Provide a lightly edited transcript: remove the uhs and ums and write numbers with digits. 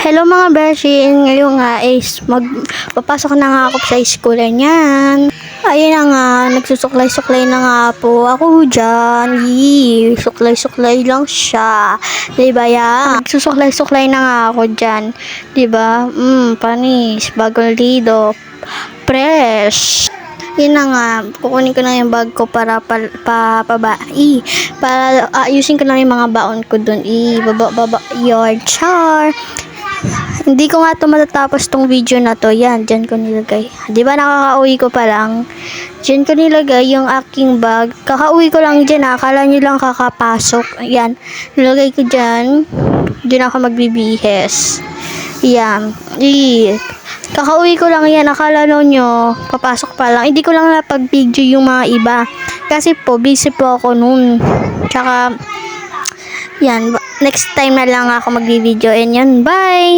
Hello mga beshi, ngayon nga is magpapasok na nga ako sa school niyan. Ayun na nga, nagsusuklay-suklay na nga po ako dyan. Yee, suklay-suklay lang siya. Diba yan? Nagsusuklay-suklay na nga ako dyan. Diba? Panis, bagong lido, fresh. Yun na nga, kukunin ko na yung bag ko para para ayusin ko na yung mga baon ko dun. Baba, your char. Hindi ko nga ito matatapos tong video na to. Yan, dyan ko nilagay. Di ba nakakauwi ko pa lang? Dyan ko nilagay yung aking bag. Kakauwi ko lang dyan ha. Akala nyo lang kakapasok. Yan, nilagay ko dyan. Dyan ako magbibihis. Yan. Kakauwi ko lang yan. Akala nyo, papasok pa lang. Hindi ko lang napag-video yung mga iba. Kasi po, busy po ako nun. Tsaka, yan, next time na lang ako mag-video. And yan, bye!